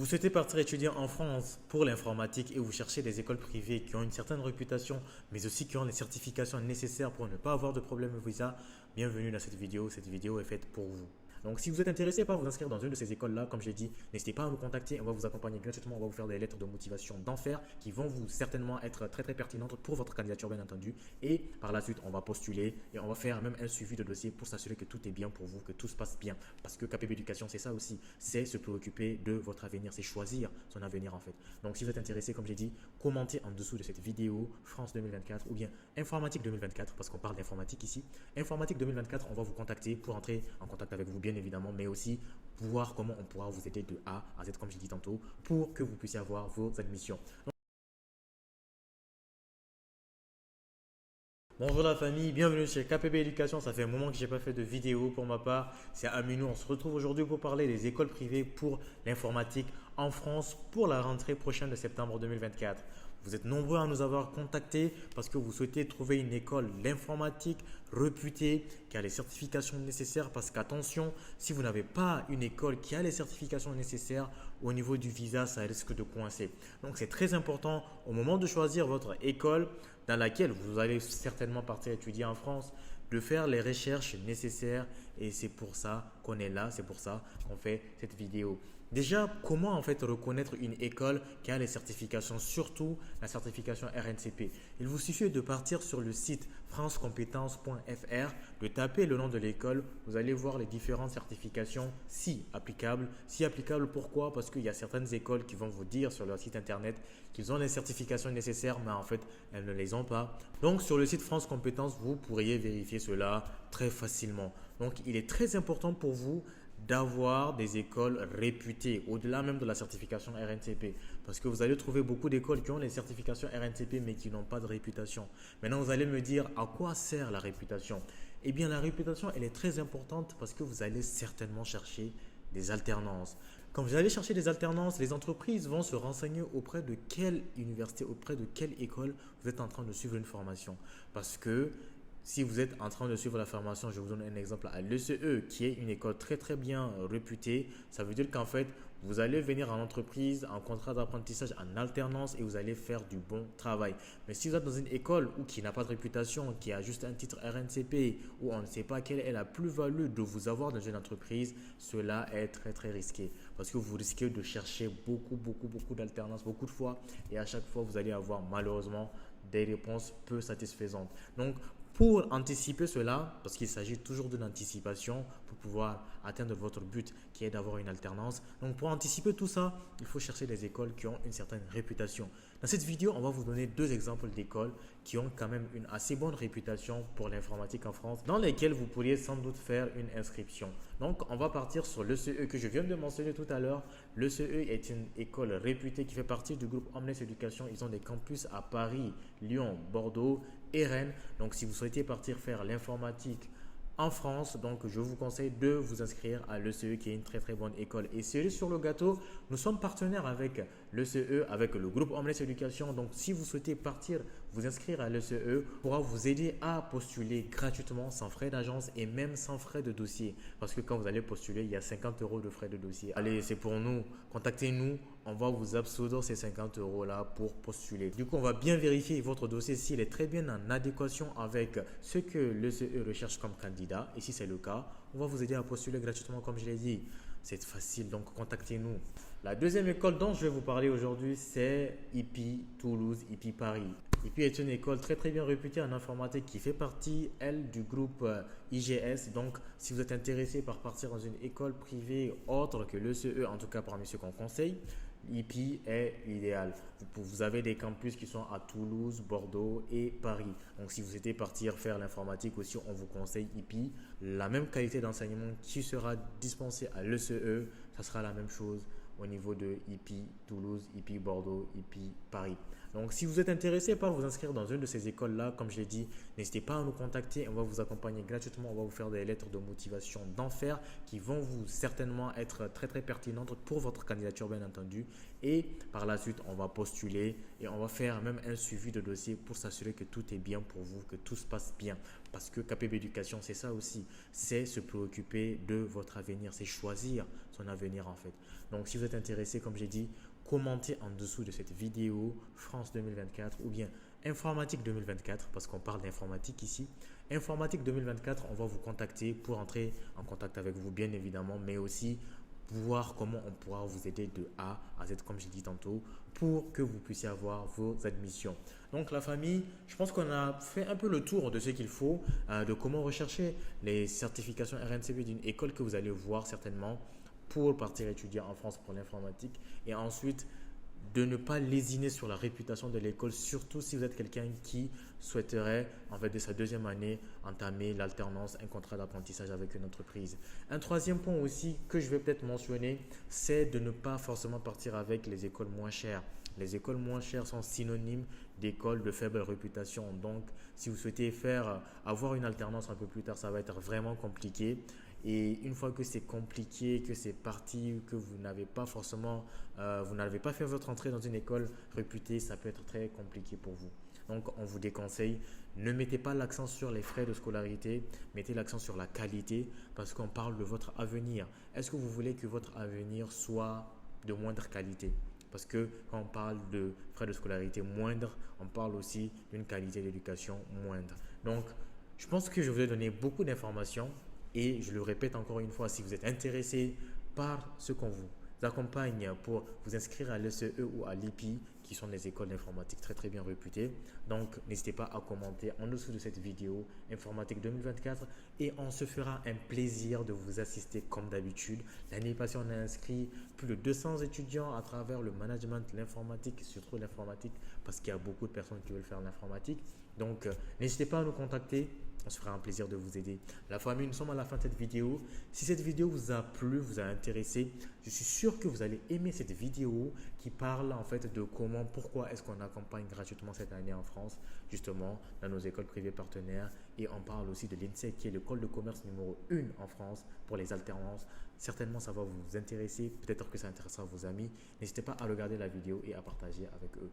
Vous souhaitez partir étudier en France pour l'informatique et vous cherchez des écoles privées qui ont une certaine réputation, mais aussi qui ont les certifications nécessaires pour ne pas avoir de problème de visa. Bienvenue dans cette vidéo. Cette vidéo est faite pour vous. Donc, si vous êtes intéressé par vous inscrire dans une de ces écoles-là, comme j'ai dit, n'hésitez pas à nous contacter. On va vous accompagner gratuitement. On va vous faire des lettres de motivation d'enfer qui vont vous certainement être très pertinentes pour votre candidature, bien entendu. Et par la suite, on va postuler et on va faire même un suivi de dossier pour s'assurer que tout est bien pour vous, que tout se passe bien. Parce que KPB Éducation, c'est ça aussi. C'est se préoccuper de votre avenir. C'est choisir son avenir en fait. Donc, si vous êtes intéressé, comme j'ai dit, commentez en dessous de cette vidéo France 2024 ou bien Informatique 2024 parce qu'on parle d'informatique ici. Informatique 2024, on va vous contacter pour entrer en contact avec vous, bien évidemment, mais aussi voir comment on pourra vous aider de A à Z, comme j'ai dit tantôt, pour que vous puissiez avoir vos admissions. Bonjour la famille, bienvenue chez KPB Éducation. Ça fait un moment que je n'ai pas fait de vidéo pour ma part. C'est Aminou. On se retrouve aujourd'hui pour parler des écoles privées pour l'informatique en France pour la rentrée prochaine de septembre 2024. Vous êtes nombreux à nous avoir contactés parce que vous souhaitez trouver une école d'informatique réputée qui a les certifications nécessaires. Parce qu'attention, si vous n'avez pas une école qui a les certifications nécessaires, au niveau du visa, ça risque de coincer. Donc, c'est très important au moment de choisir votre école dans laquelle vous allez certainement partir étudier en France, de faire les recherches nécessaires. Et c'est pour ça qu'on est là, c'est pour ça qu'on fait cette vidéo. Déjà, comment en fait reconnaître une école qui a les certifications, surtout la certification RNCP? Il vous suffit de partir sur le site francecompétences.fr, de taper le nom de l'école. Vous allez voir les différentes certifications si applicables. Si applicables, pourquoi? Parce qu'il y a certaines écoles qui vont vous dire sur leur site internet qu'ils ont les certifications nécessaires, mais en fait, elles ne les ont pas. Donc, sur le site France Compétences, vous pourriez vérifier cela très facilement. Donc, il est très important pour vous d'avoir des écoles réputées, au-delà même de la certification RNCP. Parce que vous allez trouver beaucoup d'écoles qui ont les certifications RNCP mais qui n'ont pas de réputation. Maintenant, vous allez me dire à quoi sert la réputation? Eh bien, la réputation, elle est très importante parce que vous allez certainement chercher des alternances. Quand vous allez chercher des alternances, les entreprises vont se renseigner auprès de quelle université, auprès de quelle école vous êtes en train de suivre une formation. Parce que si vous êtes en train de suivre la formation, je vous donne un exemple à l'ECE qui est une école très bien réputée. Ça veut dire qu'en fait, vous allez venir en entreprise, en contrat d'apprentissage, en alternance et vous allez faire du bon travail. Mais si vous êtes dans une école qui n'a pas de réputation, qui a juste un titre RNCP, où on ne sait pas quelle est la plus-value de vous avoir dans une entreprise, cela est très risqué. Parce que vous risquez de chercher beaucoup d'alternance, beaucoup de fois. Et à chaque fois, vous allez avoir malheureusement des réponses peu satisfaisantes. Donc, pour anticiper cela, parce qu'il s'agit toujours d'une anticipation pour pouvoir atteindre votre but qui est d'avoir une alternance. Donc pour anticiper tout ça, il faut chercher des écoles qui ont une certaine réputation. Dans cette vidéo, on va vous donner deux exemples d'écoles qui ont quand même une assez bonne réputation pour l'informatique en France, dans lesquelles vous pourriez sans doute faire une inscription. Donc on va partir sur l'ECE que je viens de mentionner tout à l'heure. L'ECE est une école réputée qui fait partie du groupe Omnes Éducation. Ils ont des campus à Paris, Lyon, Bordeaux et Rennes. Donc si vous souhaitez partir faire l'informatique en France, donc je vous conseille de vous inscrire à l'ECE qui est une très bonne école. Et cerise sur le gâteau, nous sommes partenaires avec l'ECE, avec le groupe Omnes Éducation. Donc si vous souhaitez partir vous inscrire à l'ECE, pourra vous aider à postuler gratuitement sans frais d'agence et même sans frais de dossier. Parce que quand vous allez postuler, il y a 50 € de frais de dossier. Allez, c'est pour nous. Contactez-nous. On va vous absoudre ces 50 € là pour postuler. Du coup, on va bien vérifier votre dossier s'il est très bien en adéquation avec ce que l'ECE recherche comme candidat. Et si c'est le cas, on va vous aider à postuler gratuitement comme je l'ai dit. C'est facile, donc contactez-nous. La deuxième école dont je vais vous parler aujourd'hui, c'est IPI Toulouse, IPI Paris. IPI est une école très bien réputée en informatique qui fait partie, elle, du groupe IGS. Donc, si vous êtes intéressé par partir dans une école privée autre que l'ECE, en tout cas parmi ceux qu'on conseille, IPI est idéal. Vous avez des campus qui sont à Toulouse, Bordeaux et Paris. Donc, si vous souhaitez partir faire l'informatique aussi, on vous conseille IPI. La même qualité d'enseignement qui sera dispensée à l'ECE, ça sera la même chose au niveau de IPI Toulouse, IPI Bordeaux, IPI Paris. Donc, si vous êtes intéressé par vous inscrire dans une de ces écoles-là, comme je l'ai dit, n'hésitez pas à nous contacter. On va vous accompagner gratuitement. On va vous faire des lettres de motivation d'enfer qui vont vous certainement être très pertinentes pour votre candidature, bien entendu. Et par la suite, on va postuler et on va faire même un suivi de dossier pour s'assurer que tout est bien pour vous, que tout se passe bien. Parce que KPB Éducation, c'est ça aussi, c'est se préoccuper de votre avenir, c'est choisir son avenir en fait. Donc si vous êtes intéressé, comme j'ai dit, commentez en dessous de cette vidéo France 2024 ou bien Informatique 2024 parce qu'on parle d'informatique ici. Informatique 2024, on va vous contacter pour entrer en contact avec vous bien évidemment, mais aussi voir comment on pourra vous aider de A à Z, comme j'ai dit tantôt, pour que vous puissiez avoir vos admissions. Donc la famille, je pense qu'on a fait un peu le tour de ce qu'il faut, de comment rechercher les certifications RNCP d'une école que vous allez voir certainement pour partir étudier en France pour l'informatique. Et ensuite, de ne pas lésiner sur la réputation de l'école, surtout si vous êtes quelqu'un qui souhaiterait, en fait, de sa deuxième année, entamer l'alternance, un contrat d'apprentissage avec une entreprise. Un troisième point aussi que je vais peut-être mentionner, c'est de ne pas forcément partir avec les écoles moins chères. Les écoles moins chères sont synonymes d'écoles de faible réputation. Donc, si vous souhaitez avoir une alternance un peu plus tard, ça va être vraiment compliqué. Et une fois que c'est compliqué, que c'est parti, que vous n'avez pas forcément, vous n'avez pas fait votre entrée dans une école réputée, ça peut être très compliqué pour vous. Donc, on vous déconseille, ne mettez pas l'accent sur les frais de scolarité, mettez l'accent sur la qualité parce qu'on parle de votre avenir. Est-ce que vous voulez que votre avenir soit de moindre qualité? Parce que quand on parle de frais de scolarité moindres, on parle aussi d'une qualité d'éducation moindre. Donc, je pense que je vous ai donné beaucoup d'informations et je le répète encore une fois, si vous êtes intéressé par ce qu'on vous accompagne pour vous inscrire à l'ECE ou à l'IPI, qui sont des écoles d'informatique très très bien réputées. Donc, n'hésitez pas à commenter en dessous de cette vidéo Informatique 2024 et on se fera un plaisir de vous assister comme d'habitude. L'année passée, on a inscrit plus de 200 étudiants à travers le management, l'informatique, surtout l'informatique, parce qu'il y a beaucoup de personnes qui veulent faire l'informatique. Donc, n'hésitez pas à nous contacter. On se fera un plaisir de vous aider. La famille, nous sommes à la fin de cette vidéo. Si cette vidéo vous a plu, vous a intéressé, je suis sûr que vous allez aimer cette vidéo qui parle en fait de comment, pourquoi est-ce qu'on accompagne gratuitement cette année en France, justement, dans nos écoles privées partenaires. Et on parle aussi de l'INSEE qui est l'école de commerce numéro 1 en France pour les alternances. Certainement, ça va vous intéresser. Peut-être que ça intéressera vos amis. N'hésitez pas à regarder la vidéo et à partager avec eux.